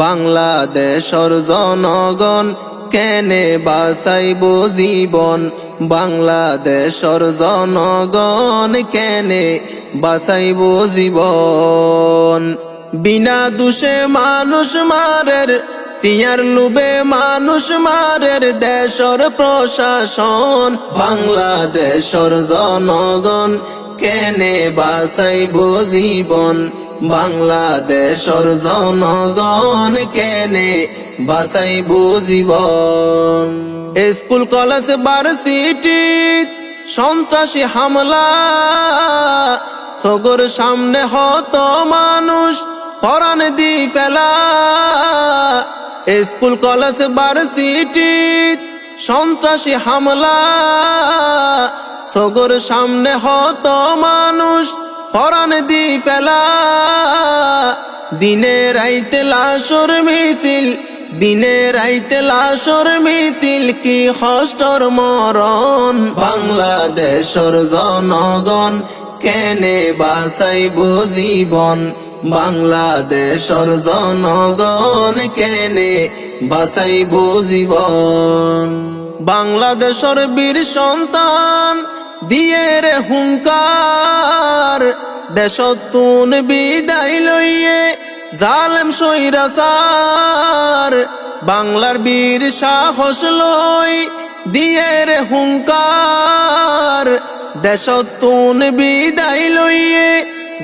বাংলাদেশর জনগণ কেনে বাঁচাইব জীবন, বাংলাদেশর জনগণ কেনে বাঁচাইব জীবন। বিনা দোষে মানুষ মারের, টিয়ার লোভে মানুষ মারের দেশর প্রশাসন। বাংলাদেশর জনগণ কেনে বাঁচাইব জীবন, বাংলাদেশর জনগণ কেনে বাঁচাইব জীবন। স্কুল কলেজ ভার্সিটি সন্ত্রাসী হামলা, সগর সামনে হত মানুষ ফরান দি ফেলা। স্কুল কলেজ ভার্সিটি সন্ত্রাসী হামলা, সগর সামনে হত মানুষ ফরান দি ফেলা। দিনে রাইতে লাশর মিছিল, দিনে রাইতে লাশর মিছিল, কি কষ্টর মরণ। বাংলাদেশর জনগণ কেনে বাঁচাইব জীবন, বাংলাদেশর জনগণ কেনে বাঁচাইব জীবন। বাংলাদেশর বীর সন্তান দিয়ে রে হুঙ্কার, দেশতুন বিদায় লইয়ে জালেম সৈরাচার। বাংলার বীর সাহস লই দিয়ে রে হুঙ্কার, দেশতুন বিদায় লইয়ে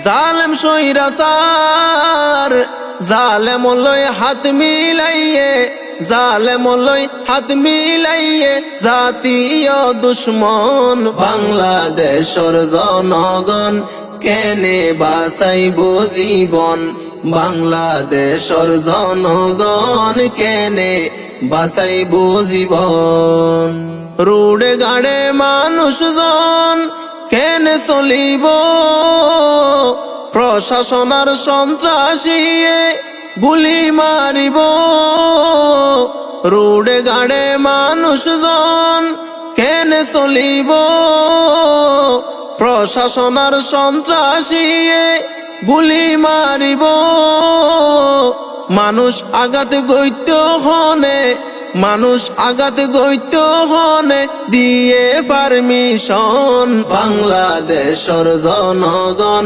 জালেম সৈরাচার। জালেম লই হাত মিলাইয়ে, জালেম লই হাত মিলাইয়ে জাতীয় দুশ্মন। বাংলাদেশর জনগণ কেনে বাঁচাইব জীবন, বাংলাদেশর জনগণ কেনে বাঁচাইব জীবন। রোডে গাড়ে মানুষজন কেনে চলিব, প্রশাসনার সন্ত্রাসীয়ে গুলি মারিব। রোডে গাড়ে মানুষজন কেনে চলিব, প্রশাসনার সন্ত্রাসীয়ে গুলি মারিব। মানুষ আঘাত গইত হনে, মানুষ আঘাত গইত হনে দিয়ে পারমিশন। বাংলাদেশর জনগণ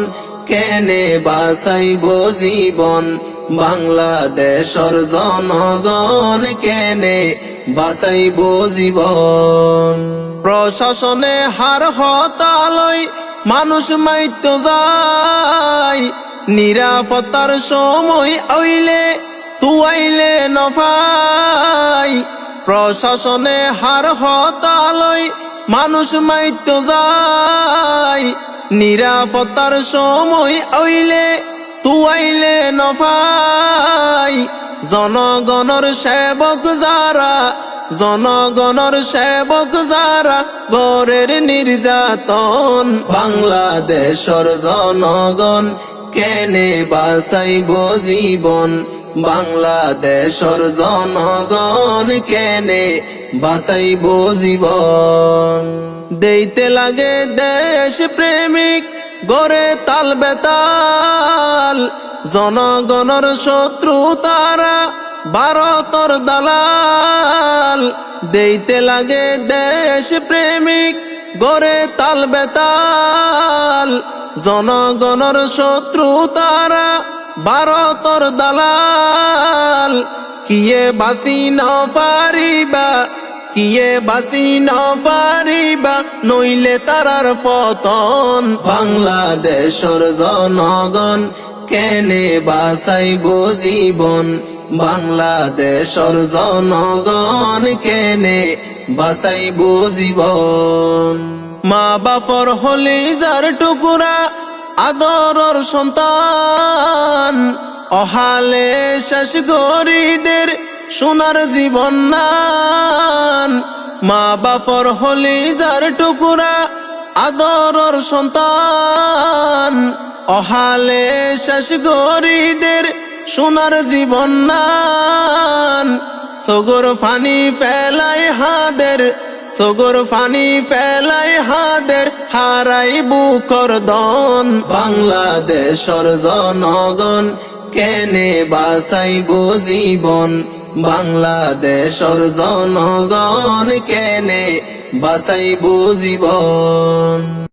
কেনে বাঁচাইব জীবন, বাংলাদেশর জনগণ কেনে বাঁচাইব জীবন। প্রশাসনে হার হতালই মানুষ মাইত যায়, নিরাপত্তার সময় আইলে তুয়াইলে নফাই। প্রশাসনে হার হতালই মানুষ মাইত যায়, নিরাপত্তার সময় আইলে তুয়াইলে নফাই। জনগণর সেবক যারা, জনগণর সেবক যারা গরের নির্যাতন। বাংলাদেশর জনগণ কেনে বাঁচাইব জীবন, বাংলাদেশর জনগণ কেনে বাঁচাইব জীবন। দেইতে লাগে দেশ প্রেমিক গরে তাল বেতাল, জনগণর শত্রু তারা ভারতর দালাল। দেইতে লাগে দেশ প্রেমিক গরে তাল বেতাল, জনগণর শত্রু তারা ভারতর দালাল। কিয়ে বাঁচি না পারিবা, কিয়ে বাঁচি না পারিবা, নইলে তারার পতন। বাংলাদেশর জনগণ কেনে বাঁচাইব জীবন, বাংলাদেশর জনগণ কেনে বাঁচাইব জীবন। মা বাপর হলি যার টুকুরা আদরর সন্তান, অহালে শেষ গরিদের সোনার জীবন নান। মা বাপর হলি যার টুকুরা আদরর সন্তান, অহালে শেষ গরিদের সোনার জীবন নান। সগর ফানি ফেলাই হাদের, সগর ফানি ফেলাই হাদের হারাই বুকর দন। বাংলাদেশর জনগণ কেনে বাঁচাইব জীবন বাংলাদেশর জনগণ কেনে বাঁচাইব জীবন।